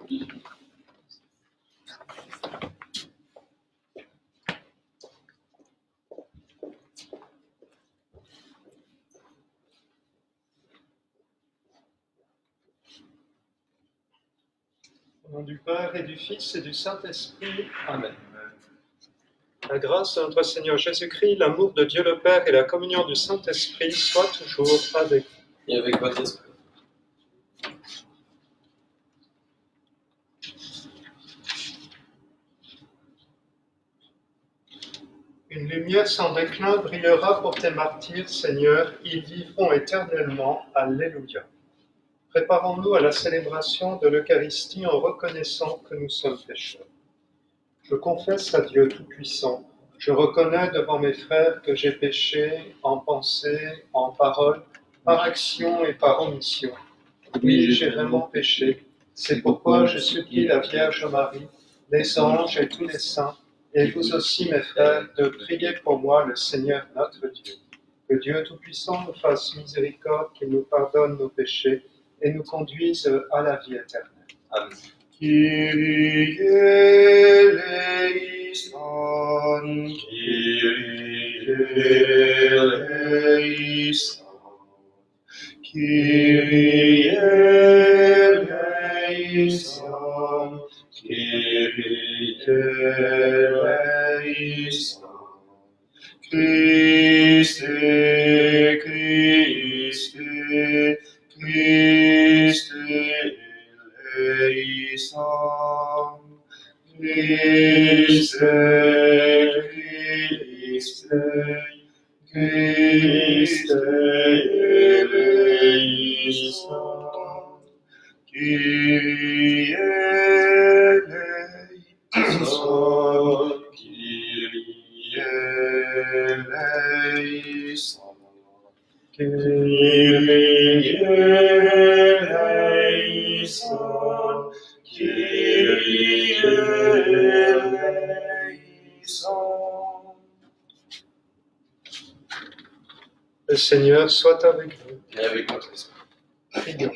Au nom du Père et du Fils et du Saint-Esprit. Amen. La grâce de notre Seigneur Jésus-Christ, l'amour de Dieu le Père et la communion du Saint-Esprit soient toujours avec vous. Et avec votre esprit. Une lumière sans déclin brillera pour tes martyrs, Seigneur, ils vivront éternellement. Alléluia. Préparons-nous à la célébration de l'Eucharistie en reconnaissant que nous sommes pécheurs. Je confesse à Dieu Tout-Puissant, je reconnais devant mes frères que j'ai péché en pensée, en parole, par action et par omission. Oui, j'ai vraiment péché. C'est pourquoi je supplie la Vierge Marie, les anges et tous les saints, et vous aussi, mes frères, de prier pour moi le Seigneur notre Dieu. Que Dieu Tout-Puissant nous fasse miséricorde, qu'il nous pardonne nos péchés et nous conduise à la vie éternelle. Amen. Kyrie eleison, Kyrie eleison, Kyrie eleison, Kyrie eleison. Christe, Christe, Christe eleison. Christe, Christe, Christe eleison. Kyrie eleison, Kyrie eleison, Kyrie eleison, Kyrie eleison. Le Seigneur soit avec vous. et avec votre esprit. Prions.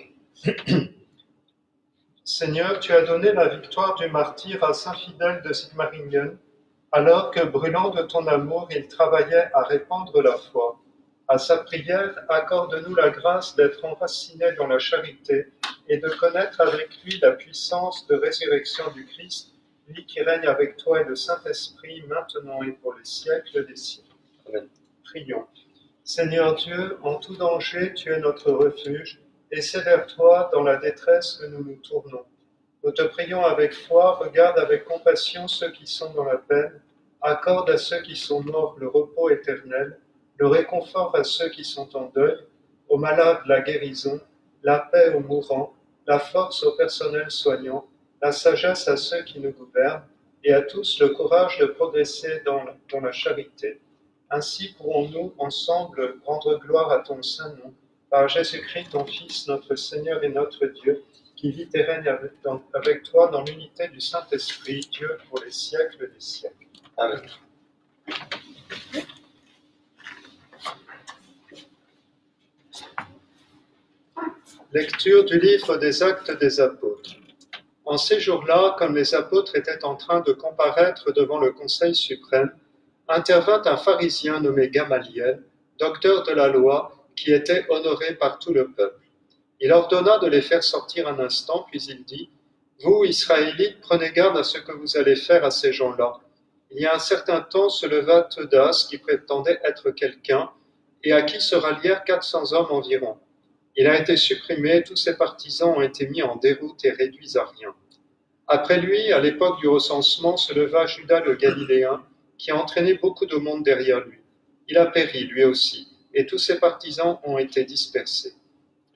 Seigneur, tu as donné la victoire du martyr à Saint Fidèle de Sigmaringen, alors que, brûlant de ton amour, il travaillait à répandre la foi. À sa prière, accorde-nous la grâce d'être enracinés dans la charité et de connaître avec lui la puissance de résurrection du Christ, lui qui règne avec toi et le Saint-Esprit, maintenant et pour les siècles des siècles. Amen. Prions. Seigneur Dieu, en tout danger, tu es notre refuge, et c'est vers toi, dans la détresse, que nous nous tournons. Nous te prions avec foi, regarde avec compassion ceux qui sont dans la peine, accorde à ceux qui sont morts le repos éternel, le réconfort à ceux qui sont en deuil, aux malades la guérison, la paix aux mourants, la force au personnel soignant, la sagesse à ceux qui nous gouvernent, et à tous le courage de progresser dans la charité. Ainsi pourrons-nous ensemble rendre gloire à ton saint nom, par Jésus-Christ, ton Fils, notre Seigneur et notre Dieu, qui vit et règne avec toi dans l'unité du Saint-Esprit, Dieu pour les siècles des siècles. Amen. Lecture du livre des Actes des Apôtres. En ces jours-là, comme les apôtres étaient en train de comparaître devant le Conseil suprême, intervint un pharisien nommé Gamaliel, docteur de la loi, qui était honoré par tout le peuple. Il ordonna de les faire sortir un instant, puis il dit : « Vous, Israélites, prenez garde à ce que vous allez faire à ces gens-là. Il y a un certain temps se leva Theudas, qui prétendait être quelqu'un, et à qui se rallièrent 400 hommes environ. Il a été supprimé, tous ses partisans ont été mis en déroute et réduits à rien. Après lui, à l'époque du recensement, se leva Judas le Galiléen, qui a entraîné beaucoup de monde derrière lui. Il a péri, lui aussi, et tous ses partisans ont été dispersés.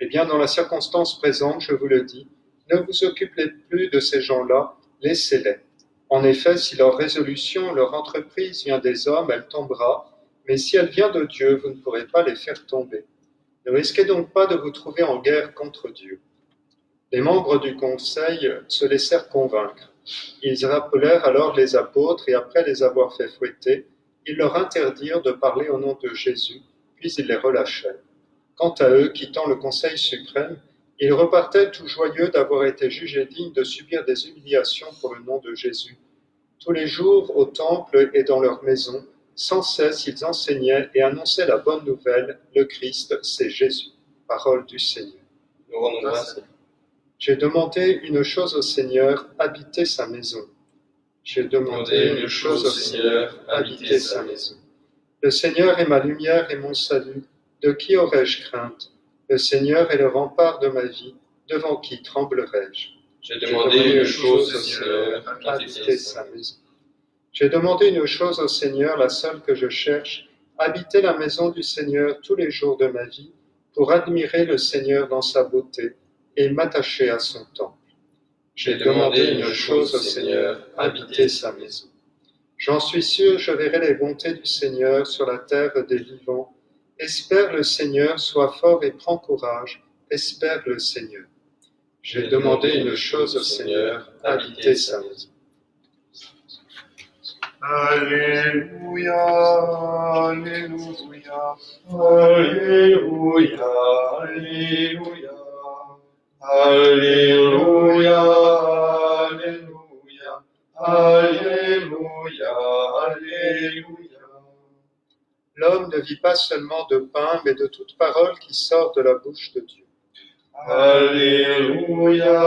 Eh bien, dans la circonstance présente, je vous le dis, ne vous occupez plus de ces gens-là, laissez-les. En effet, si leur résolution, leur entreprise vient des hommes, elle tombera, mais si elle vient de Dieu, vous ne pourrez pas les faire tomber. Ne risquez donc pas de vous trouver en guerre contre Dieu. » Les membres du conseil se laissèrent convaincre. Ils rappelèrent alors les apôtres et après les avoir fait fouetter, ils leur interdirent de parler au nom de Jésus, puis ils les relâchèrent. Quant à eux, quittant le conseil suprême, Il repartait tout joyeux d'avoir été jugé digne de subir des humiliations pour le nom de Jésus. Tous les jours, au temple et dans leur maison, sans cesse ils enseignaient et annonçaient la bonne nouvelle, le Christ, c'est Jésus. Parole du Seigneur. Nous rendons grâce. J'ai demandé une chose au Seigneur, habiter sa maison. J'ai demandé une chose au Seigneur, habiter sa maison. Le Seigneur est ma lumière et mon salut. De qui aurais-je crainte? Le Seigneur est le rempart de ma vie. Devant qui tremblerais-je? J'ai demandé une chose au Seigneur, habiter sa maison. J'ai demandé une chose au Seigneur, la seule que je cherche, habiter la maison du Seigneur tous les jours de ma vie, pour admirer le Seigneur dans sa beauté et m'attacher à son temple. J'ai demandé une chose au Seigneur, habiter sa maison. J'en suis sûr, je verrai les bontés du Seigneur sur la terre des vivants. Espère le Seigneur, sois fort et prends courage. Espère le Seigneur. J'ai demandé une chose au Seigneur, habiter sa maison. Alléluia, Alléluia, Alléluia, Alléluia, Alléluia, Alléluia, Alléluia, Alléluia. L'homme ne vit pas seulement de pain, mais de toute parole qui sort de la bouche de Dieu. Alléluia,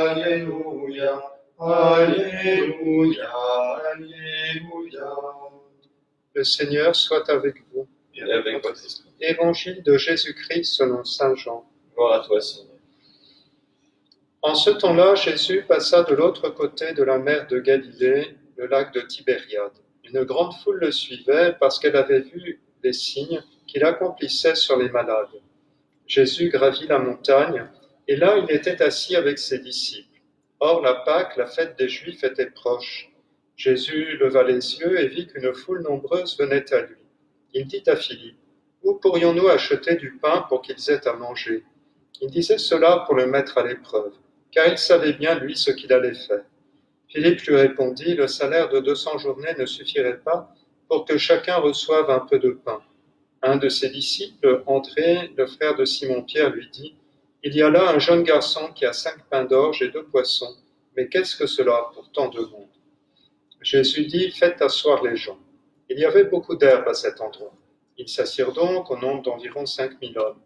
Alléluia, Alléluia, Alléluia. Le Seigneur soit avec vous. Et avec votre esprit. Évangile de Jésus-Christ selon saint Jean. Gloire à toi, Seigneur. En ce temps-là, Jésus passa de l'autre côté de la mer de Galilée, le lac de Tibériade. Une grande foule le suivait parce qu'elle avait vu les signes qu'il accomplissait sur les malades. Jésus gravit la montagne, et là il était assis avec ses disciples. Or la Pâque, la fête des Juifs, était proche. Jésus leva les yeux et vit qu'une foule nombreuse venait à lui. Il dit à Philippe, « Où pourrions-nous acheter du pain pour qu'ils aient à manger ?» Il disait cela pour le mettre à l'épreuve, car il savait bien, lui, ce qu'il allait faire. Philippe lui répondit, « Le salaire de 200 journées ne suffirait pas pour que chacun reçoive un peu de pain. » Un de ses disciples, André, le frère de Simon-Pierre, lui dit, « Il y a là un jeune garçon qui a 5 pains d'orge et 2 poissons, mais qu'est-ce que cela pour tant de monde ?» Jésus dit, « Faites asseoir les gens. » Il y avait beaucoup d'herbe à cet endroit. Ils s'assirent donc au nombre d'environ 5000 hommes.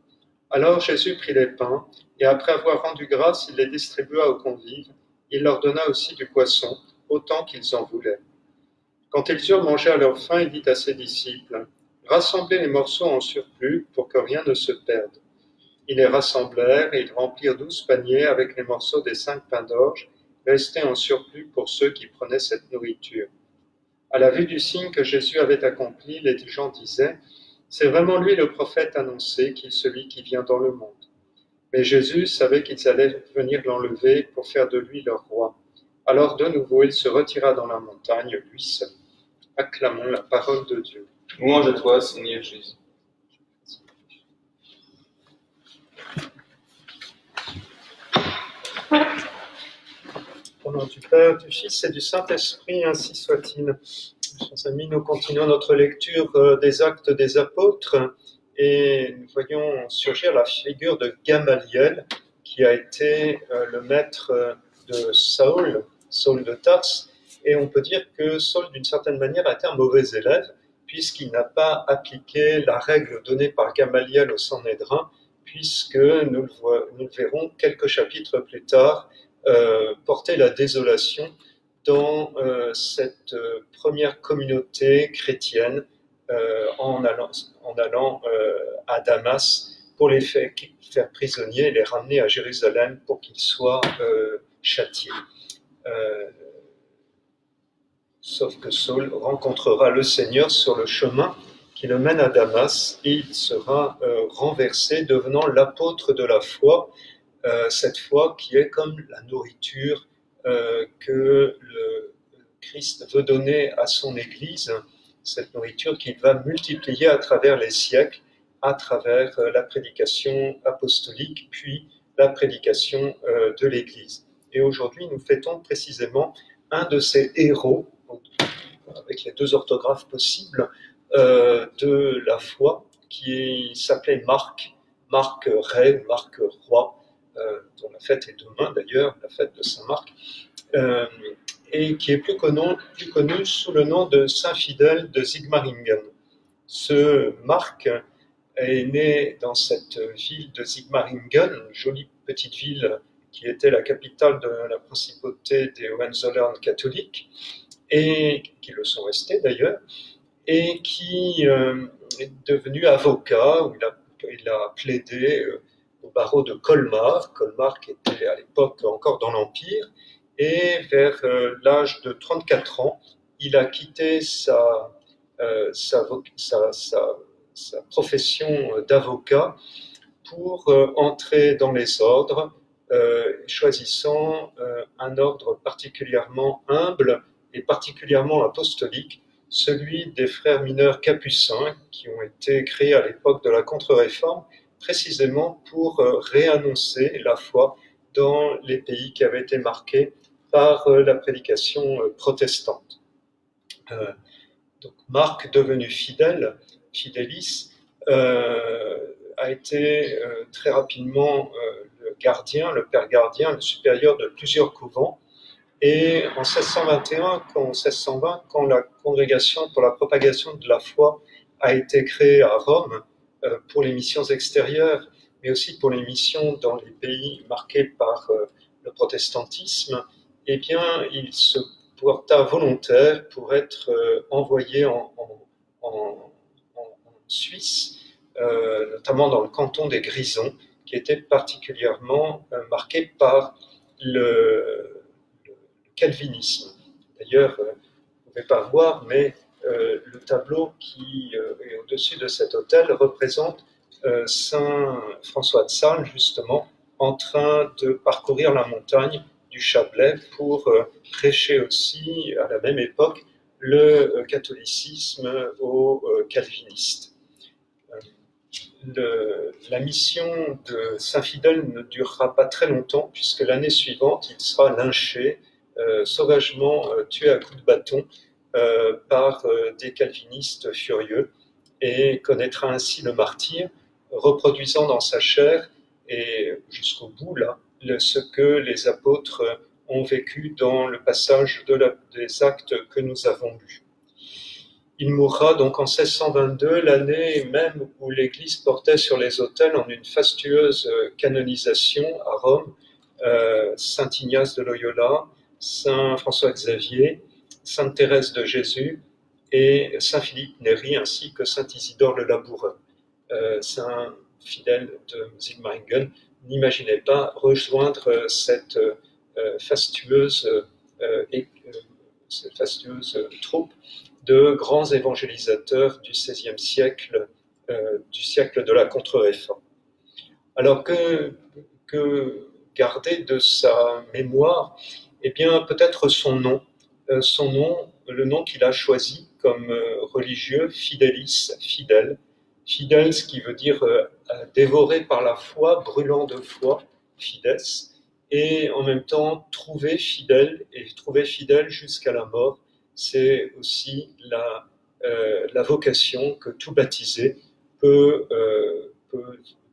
Alors Jésus prit les pains, et après avoir rendu grâce, il les distribua aux convives. Il leur donna aussi du poisson, autant qu'ils en voulaient. Quand ils eurent mangé à leur faim, il dit à ses disciples, « Rassemblez les morceaux en surplus pour que rien ne se perde. » Ils les rassemblèrent et ils remplirent 12 paniers avec les morceaux des 5 pains d'orge, restés en surplus pour ceux qui prenaient cette nourriture. À la vue du signe que Jésus avait accompli, les gens disaient, « C'est vraiment lui le prophète annoncé, qui est celui qui vient dans le monde. » Mais Jésus savait qu'ils allaient venir l'enlever pour faire de lui leur roi. Alors de nouveau, il se retira dans la montagne, lui seul. Acclamons la parole de Dieu. Louange à toi, Seigneur Jésus. Au nom du Père, du Fils et du Saint-Esprit, ainsi soit-il. Chers amis, nous continuons notre lecture des Actes des Apôtres et nous voyons surgir la figure de Gamaliel, qui a été le maître de Saul de Tarse. Et on peut dire que Saul, d'une certaine manière, a été un mauvais élève, puisqu'il n'a pas appliqué la règle donnée par Gamaliel au Sanhédrin, puisque nous le verrons quelques chapitres plus tard, porter la désolation dans cette première communauté chrétienne en allant à Damas pour les faire prisonniers et les ramener à Jérusalem pour qu'ils soient châtiés. Sauf que Saul rencontrera le Seigneur sur le chemin qui le mène à Damas et il sera renversé, devenant l'apôtre de la foi, cette foi qui est comme la nourriture que le Christ veut donner à son Église, cette nourriture qu'il va multiplier à travers les siècles, à travers la prédication apostolique, puis la prédication de l'Église. Et aujourd'hui, nous fêtons précisément un de ces héros, avec les 2 orthographes possibles, de la foi, qui s'appelait Marc Rey, Marc Roi, dont la fête est demain d'ailleurs, la fête de Saint-Marc, et qui est plus connu sous le nom de Saint Fidèle de Sigmaringen. Ce Marc est né dans cette ville de Sigmaringen, une jolie petite ville qui était la capitale de la principauté des Hohenzollern catholiques, et qui le sont restés d'ailleurs, et qui est devenu avocat, où il a plaidé au barreau de Colmar, Colmar qui était à l'époque encore dans l'Empire, et vers l'âge de 34 ans, il a quitté sa profession d'avocat pour entrer dans les ordres, choisissant un ordre particulièrement humble et particulièrement apostolique, celui des frères mineurs capucins, qui ont été créés à l'époque de la Contre-Réforme, précisément pour réannoncer la foi dans les pays qui avaient été marqués par la prédication protestante. Donc Marc, devenu fidèle, Fidélis, a été très rapidement le gardien, le père gardien, le supérieur de plusieurs couvents. Et en 1620, quand la congrégation pour la propagation de la foi a été créée à Rome, pour les missions extérieures, mais aussi pour les missions dans les pays marqués par le protestantisme, eh bien, il se porta volontaire pour être envoyé en Suisse, notamment dans le canton des Grisons, qui était particulièrement marqué par le calvinisme. D'ailleurs, vous ne pouvez pas voir, mais le tableau qui est au-dessus de cet autel représente Saint François de Sales, justement, en train de parcourir la montagne du Chablais pour prêcher aussi, à la même époque, le catholicisme aux calvinistes. La mission de Saint Fidèle ne durera pas très longtemps, puisque l'année suivante, il sera lynché, sauvagement tué à coups de bâton par des calvinistes furieux, et connaîtra ainsi le martyre, reproduisant dans sa chair et jusqu'au bout là ce que les apôtres ont vécu dans le passage des actes que nous avons lus. Il mourra donc en 1622, l'année même où l'Église portait sur les autels en une fastueuse canonisation à Rome Saint Ignace de Loyola, Saint François Xavier, Sainte Thérèse de Jésus et Saint Philippe Néri, ainsi que Saint Isidore le Laboureux. Saint Fidèle de Sigmaringen n'imaginait pas rejoindre cette fastueuse troupe de grands évangélisateurs du XVIe siècle, du siècle de la Contre-Réforme. Alors que garder de sa mémoire, eh bien peut-être son nom, le nom qu'il a choisi comme religieux, Fidelis, fidèle. Fidèle, ce qui veut dire dévoré par la foi, brûlant de foi, fides, et en même temps trouver fidèle jusqu'à la mort. C'est aussi la vocation que tout baptisé peut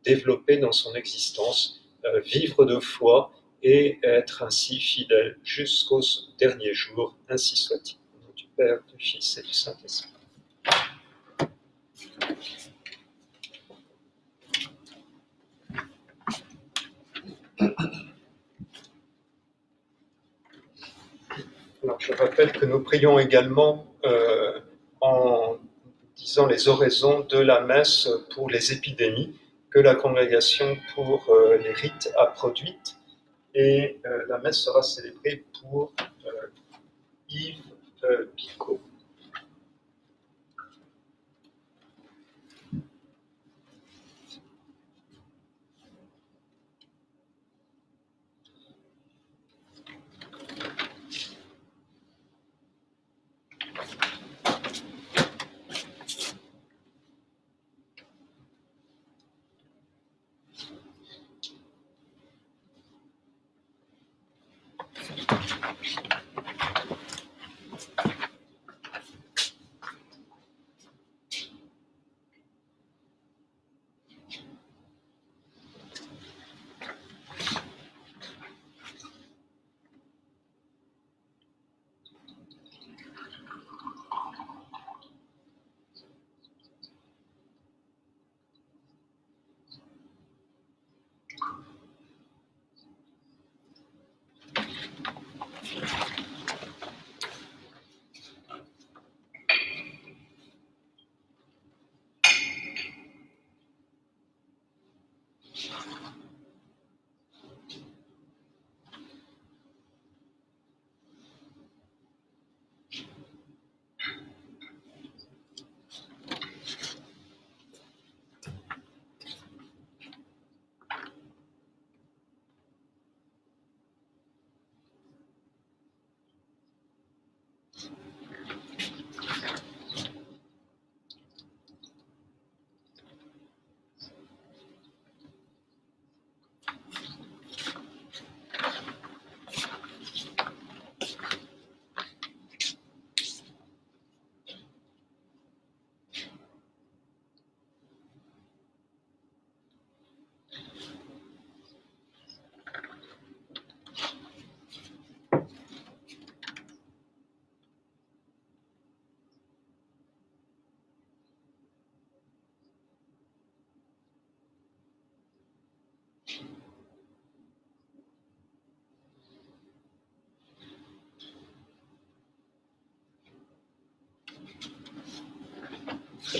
développer dans son existence, vivre de foi et être ainsi fidèle jusqu'aux derniers jours, ainsi soit-il. Au nom du Père, du Fils et du Saint-Esprit. Alors, je rappelle que nous prions également en disant les oraisons de la messe pour les épidémies que la congrégation pour les rites a produites, et la messe sera célébrée pour Yves Picot.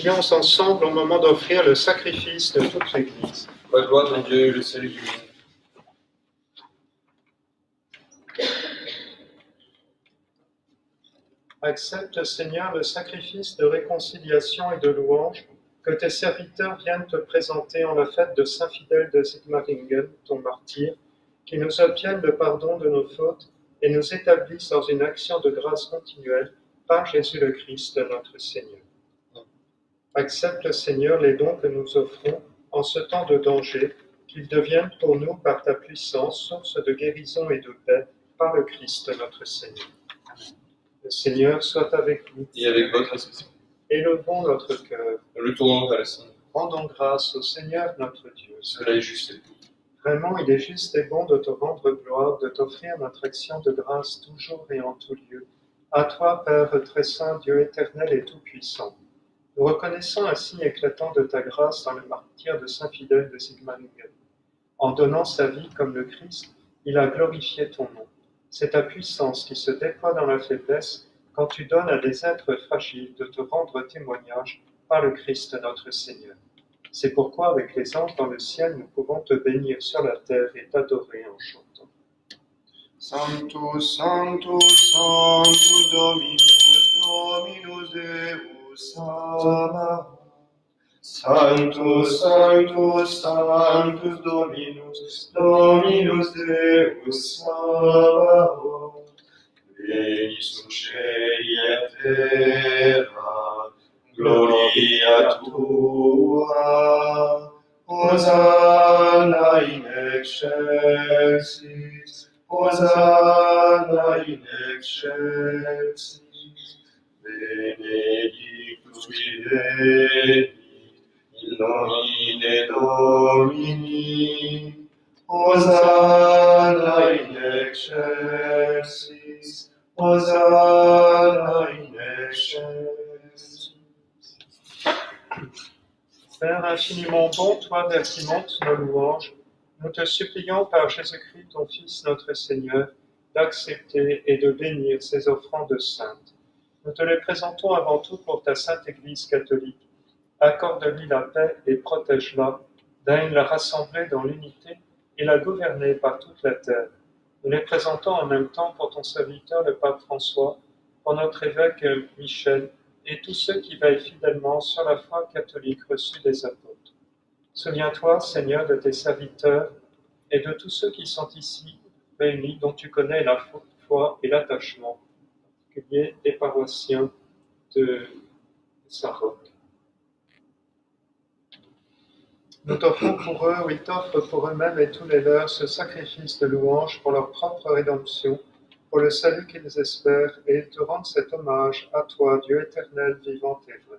Prions ensemble au moment d'offrir le sacrifice de toute l'Église. La gloire de Dieu et le salut du monde. Accepte, Seigneur, le sacrifice de réconciliation et de louange que tes serviteurs viennent te présenter en la fête de Saint Fidèle de Sigmaringen, ton martyr, qui nous obtienne le pardon de nos fautes et nous établisse dans une action de grâce continuelle par Jésus le Christ, notre Seigneur. Accepte, Seigneur, les dons que nous offrons en ce temps de danger, qu'ils deviennent pour nous, par ta puissance, source de guérison et de paix, par le Christ, notre Seigneur. Le Seigneur soit avec nous. Et avec votre esprit. Élevons notre cœur. Nous le tournons vers le Seigneur. Rendons grâce au Seigneur notre Dieu. Cela est juste et bon. Vraiment, il est juste et bon de te rendre gloire, de t'offrir notre action de grâce toujours et en tout lieu. À toi, Père très saint, Dieu éternel et tout-puissant. Nous reconnaissons un signe éclatant de ta grâce dans le martyr de Saint Fidèle de Sigmaringen. En donnant sa vie comme le Christ, il a glorifié ton nom. C'est ta puissance qui se déploie dans la faiblesse quand tu donnes à des êtres fragiles de te rendre témoignage par le Christ notre Seigneur. C'est pourquoi avec les anges dans le ciel, nous pouvons te bénir sur la terre et t'adorer en chantant. Sanctus, Sanctus, Sanctus Dominus, Dominus Deus Sabaoth. Sanctus, Sanctus, Sanctus Dominus, Dominus Deus Sabaoth. Veni succedi et terra, gloria tua. Hosanna in excelsis, Hosanna in excelsis. Benedictus qui venit in nomine Domini. Hosanna in excelsis, Hosanna in excelsis. Père infiniment bon, toi vers qui montent nos louanges, nous te supplions par Jésus-Christ, ton Fils, notre Seigneur, d'accepter et de bénir ces offrandes saintes. Nous te les présentons avant tout pour ta sainte Église catholique. Accorde-lui la paix et protège-la, daigne la rassembler dans l'unité et la gouverner par toute la terre. Nous les présentons en même temps pour ton serviteur, le pape François, pour notre évêque Michel, et tous ceux qui veillent fidèlement sur la foi catholique reçue des apôtres. Souviens-toi, Seigneur, de tes serviteurs et de tous ceux qui sont ici réunis, dont tu connais la foi et l'attachement, en particulier des paroissiens de Saint-Roch. Nous t'offrons pour eux, ou ils t'offrent pour eux-mêmes et tous les leurs, ce sacrifice de louange pour leur propre rédemption, pour le salut qu'ils espèrent, et ils te rendent cet hommage à toi, Dieu éternel, vivant et vrai.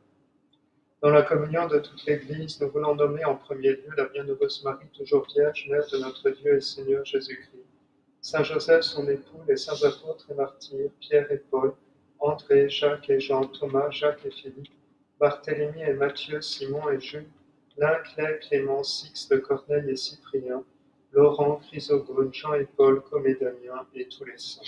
Dans la communion de toute l'Église, nous voulons nommer en premier lieu la bienheureuse Marie, toujours vierge, mère de notre Dieu et Seigneur Jésus-Christ, Saint Joseph, son époux, les saints apôtres et martyrs, Pierre et Paul, André, Jacques et Jean, Thomas, Jacques et Philippe, Barthélemy et Matthieu, Simon et Jules, Lin, Claire, Clément, Sixte, Corneille et Cyprien, Laurent, Chrysogone, Jean et Paul, Comédamien et tous les saints.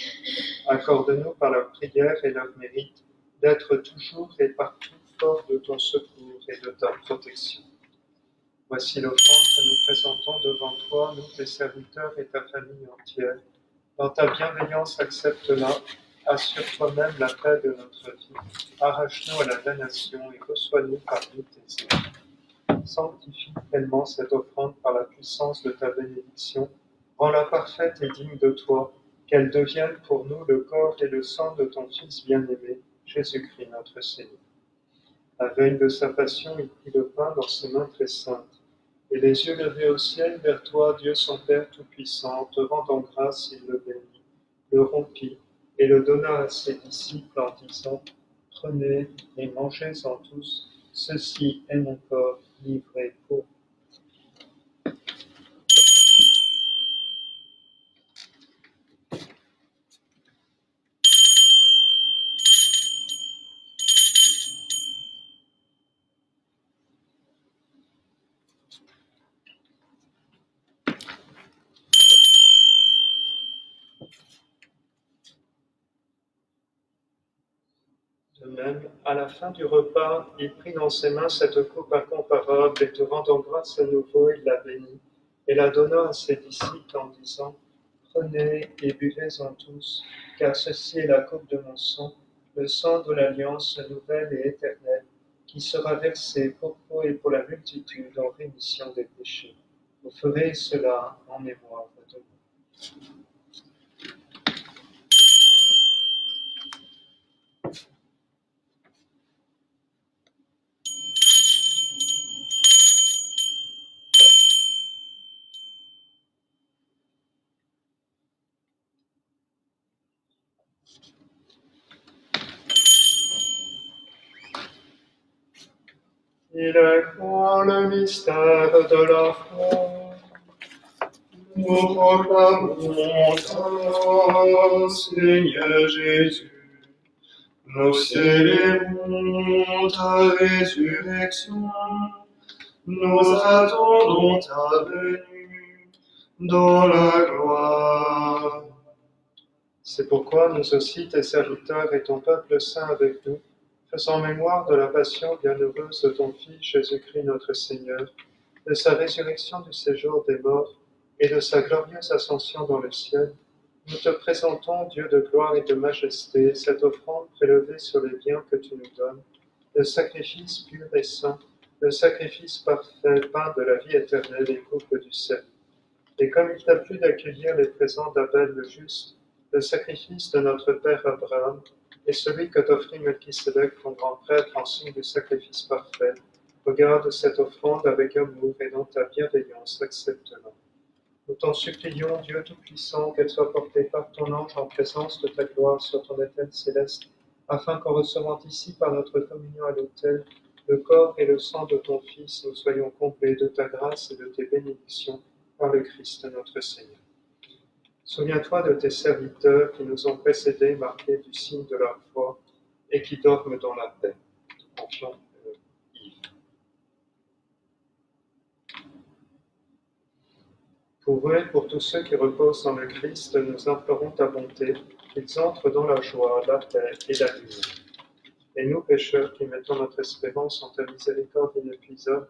Accorde-nous par leur prière et leur mérite d'être toujours et partout forts de ton secours et de ta protection. Voici l'offrande que nous présentons devant toi, nous tes serviteurs et ta famille entière. Dans ta bienveillance, accepte-la, assure toi-même la paix de notre vie, arrache-nous à la damnation et reçois-nous parmi tes élus. Sanctifie pleinement cette offrande par la puissance de ta bénédiction, rends-la parfaite et digne de toi, qu'elle devienne pour nous le corps et le sang de ton Fils bien-aimé, Jésus-Christ notre Seigneur. La veille de sa passion, il prit le pain dans ses mains très saintes, et les yeux levés au ciel vers toi, Dieu son Père Tout-Puissant, te rendant grâce, il le bénit, le rompit, et le donna à ses disciples en disant, « Prenez et mangez-en tous, ceci est mon corps livré pour vous. » De Même à la fin du repas, il prit dans ses mains cette coupe incomparable et te rendant grâce à nouveau, il la bénit et la donna à ses disciples en disant: Prenez et buvez-en tous, car ceci est la coupe de mon sang, le sang de l'alliance nouvelle et éternelle, qui sera versé pour vous et pour la multitude en rémission des péchés. Vous ferez cela en mémoire de moi. Il est grand le mystère de la foi. Nous proclamons ton Seigneur Jésus. Nous célébrons ta résurrection. Nous attendons ta venue dans la gloire. C'est pourquoi nous aussi, tes serviteurs et ton peuple saint avec nous, faisant mémoire de la passion bienheureuse de ton Fils Jésus-Christ notre Seigneur, de sa résurrection du séjour des morts et de sa glorieuse ascension dans le ciel, nous te présentons, Dieu de gloire et de majesté, cette offrande prélevée sur les biens que tu nous donnes, le sacrifice pur et saint, le sacrifice parfait, pain de la vie éternelle et coupe du ciel. Et comme il t'a plu d'accueillir les présents d'Abel le juste, le sacrifice de notre père Abraham, et celui que t'offrit Melchisédek, ton grand prêtre, en signe du sacrifice parfait, regarde cette offrande avec amour et dans ta bienveillance accepte-la. Nous t'en supplions, Dieu Tout-Puissant, qu'elle soit portée par ton ange en présence de ta gloire sur ton autel céleste, afin qu'en recevant ici par notre communion à l'autel le corps et le sang de ton Fils, nous soyons comblés de ta grâce et de tes bénédictions par le Christ notre Seigneur. Souviens-toi de tes serviteurs qui nous ont précédés, marqués du signe de leur foi, et qui dorment dans la paix. Confions Yves. Pour eux et pour tous ceux qui reposent dans le Christ, nous implorons ta bonté, qu'ils entrent dans la joie, la paix et la lumière. Et nous, pécheurs, qui mettons notre espérance en ta miséricorde inépuisable,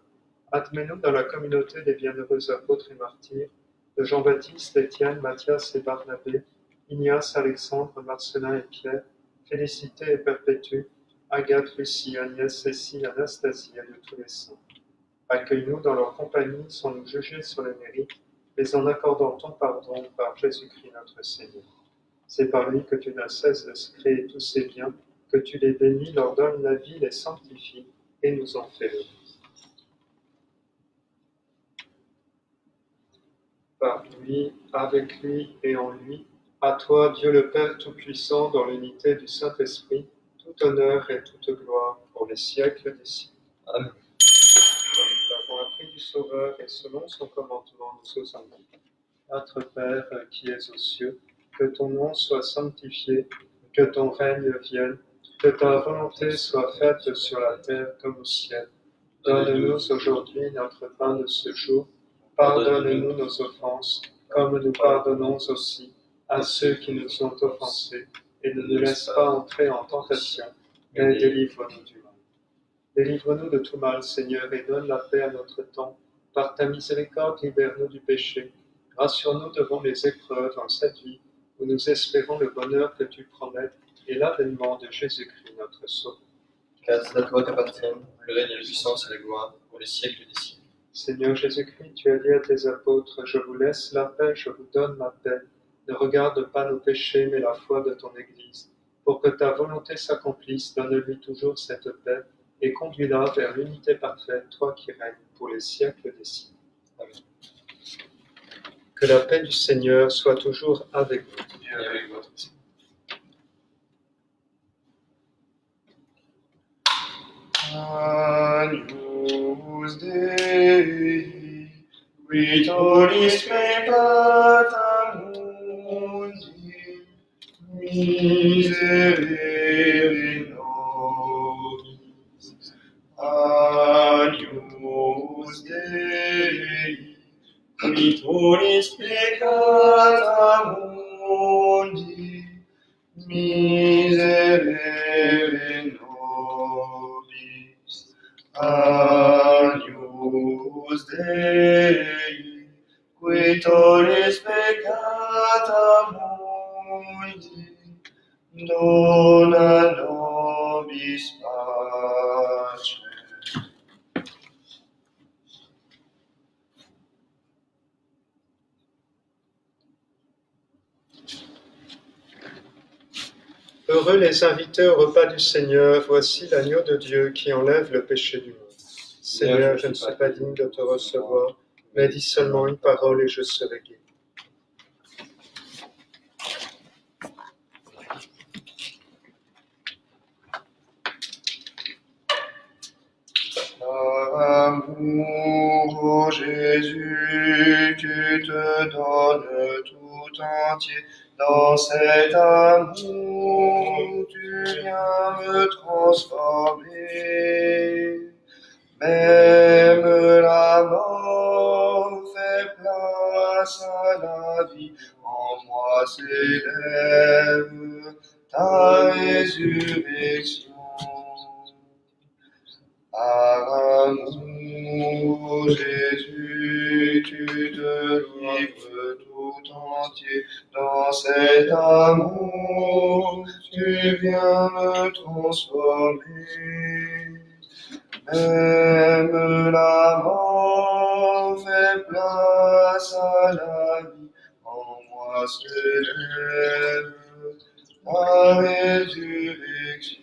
admets-nous dans la communauté des bienheureux apôtres et martyrs, de Jean-Baptiste, Étienne, Matthias et Barnabé, Ignace, Alexandre, Marcelin et Pierre, Félicité et Perpétue, Agathe, Lucie, Agnès, Cécile, Anastasie et de tous les saints. Accueille-nous dans leur compagnie sans nous juger sur les mérites, mais en accordant ton pardon par Jésus-Christ notre Seigneur. C'est par lui que tu n'as cesse de se créer tous ces biens, que tu les bénis, leur donnes la vie, les sanctifies et nous en fais le. Par lui, avec lui et en lui, à toi, Dieu le Père Tout-Puissant, dans l'unité du Saint-Esprit, tout honneur et toute gloire pour les siècles des siècles. Amen. Comme nous l'avons appris du Sauveur et selon son commandement, nous osons dire: Notre Père qui es aux cieux, que ton nom soit sanctifié, que ton règne vienne, que ta volonté soit faite sur la terre comme au ciel. Donne-nous aujourd'hui notre pain de ce jour. Pardonne-nous nos offenses, comme nous pardonnons aussi à ceux qui nous ont offensés, et ne nous laisse pas entrer en tentation, mais délivre-nous du mal. Délivre-nous de tout mal, Seigneur, et donne la paix à notre temps. Par ta miséricorde, libère-nous du péché. Rassure-nous devant les épreuves en cette vie, où nous espérons le bonheur que tu promets et l'avènement de Jésus-Christ, notre Sauveur. Car c'est à toi qu'appartiennent le règne, la puissance et la gloire pour les siècles des siècles. Seigneur Jésus-Christ, tu as dit à tes apôtres: Je vous laisse la paix, je vous donne ma paix. Ne regarde pas nos péchés, mais la foi de ton Église. Pour que ta volonté s'accomplisse, donne-lui toujours cette paix et conduis-la vers l'unité parfaite, toi qui règnes pour les siècles des siècles. Amen. Que la paix du Seigneur soit toujours avec vous. Et avec votre esprit. Agnus Dei, Vitoris pecata mundi, miserere nobis. Agnus Dei, Vitoris peccata mundi, miserere nobis. Quitoris peccata mundi, dona nobis pace. Heureux les invités au repas du Seigneur, voici l'agneau de Dieu qui enlève le péché du monde. Seigneur, je ne suis pas digne de te recevoir, mais dis seulement une parole et je serai guéri. Amour, ô Jésus, tu te donnes tout entier. Dans cet amour, tu viens me transformer. Même la mort fait place à la vie. En moi célèbre ta résurrection. Par amour, Jésus, tu te livres tout entier. Dans cet amour, tu viens me transformer. Même la mort fait place à la vie. En moi célèbre la résurrection.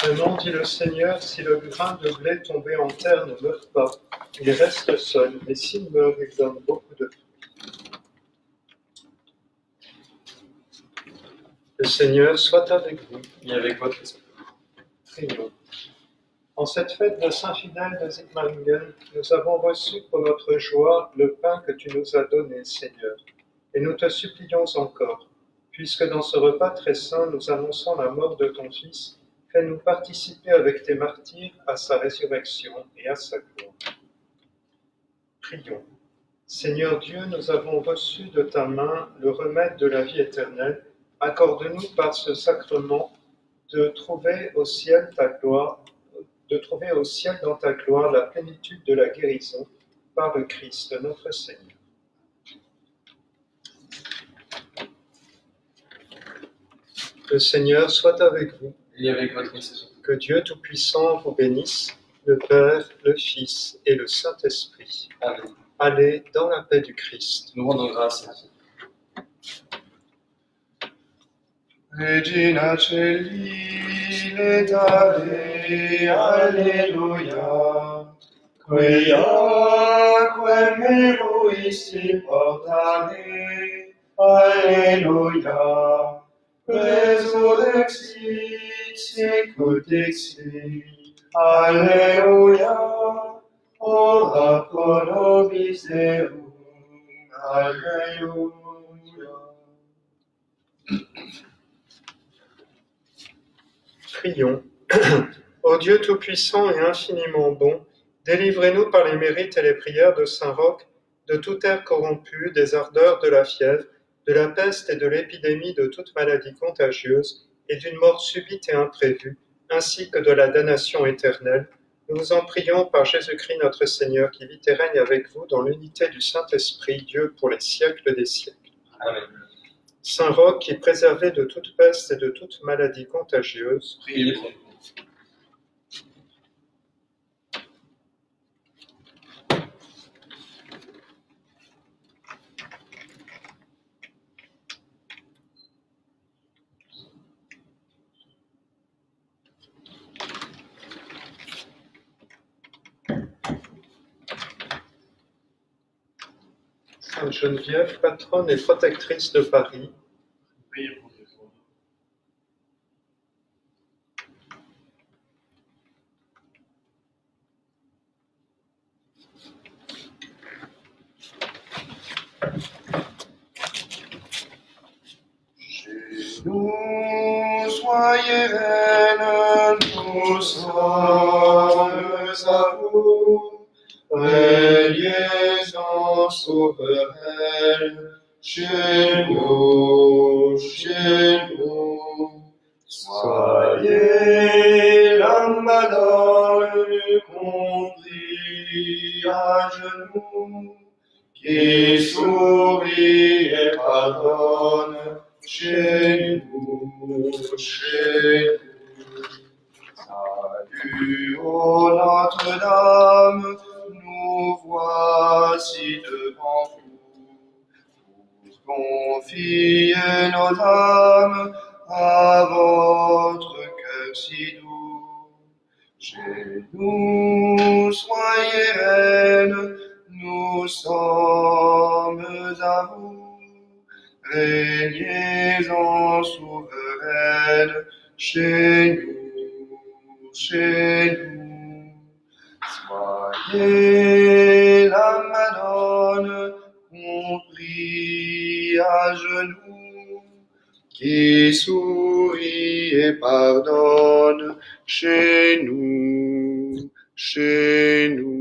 Vraiment, dit le Seigneur, si le grain de blé tombé en terre ne meurt pas, il reste seul, mais s'il meurt, il donne beaucoup de fruits. Le Seigneur soit avec vous. Et avec votre esprit. Prions. En cette fête de Saint Fidèle de Sigmaringen, nous avons reçu pour notre joie le pain que tu nous as donné, Seigneur. Et nous te supplions encore, puisque dans ce repas très saint, nous annonçons la mort de ton Fils, fais-nous participer avec tes martyrs à sa résurrection et à sa gloire. Prions. Seigneur Dieu, nous avons reçu de ta main le remède de la vie éternelle. Accorde-nous par ce sacrement de trouver au ciel dans ta gloire la plénitude de la guérison par le Christ notre Seigneur. Le Seigneur soit avec vous. Et avec votre esprit. Que Dieu Tout-Puissant vous bénisse, le Père, le Fils et le Saint-Esprit. Amen. Allez dans la paix du Christ. Nous rendons grâce à Dieu. Regina Celi letare, alleluia. Quia meruisti portare, alleluia. Resurrexit secul dixit, alleluia. Ora pro nobis Deum, alleluia. Prions. Ô Dieu Tout-Puissant et infiniment bon, délivrez-nous par les mérites et les prières de Saint Roch de toute air corrompu, des ardeurs de la fièvre, de la peste et de l'épidémie de toute maladie contagieuse, et d'une mort subite et imprévue, ainsi que de la damnation éternelle. Nous vous en prions par Jésus-Christ notre Seigneur, qui vit et règne avec vous dans l'unité du Saint-Esprit, Dieu pour les siècles des siècles. Amen. Saint Roch, qui est préservé de toute peste et de toute maladie contagieuse, Priez pour nous. Sainte Geneviève, patronne et protectrice de Paris, priez pour nous. Chez nous, soyez reine, nous sommes à vous, liaison souveraine, chez nous, chez nous. Soyez la madone compris à genoux, qui sourit et pardonne, chez nous, chez nous. Salut, ô Notre-Dame, nous voici devant vous, pour confier nos âmes à votre cœur si doux. Chez nous, soyez reine, nous sommes à vous, régnez en souveraine, chez nous, chez nous. Soyez la Madone, on prie à genoux, qui sourit et pardonne, chez nous, chez nous.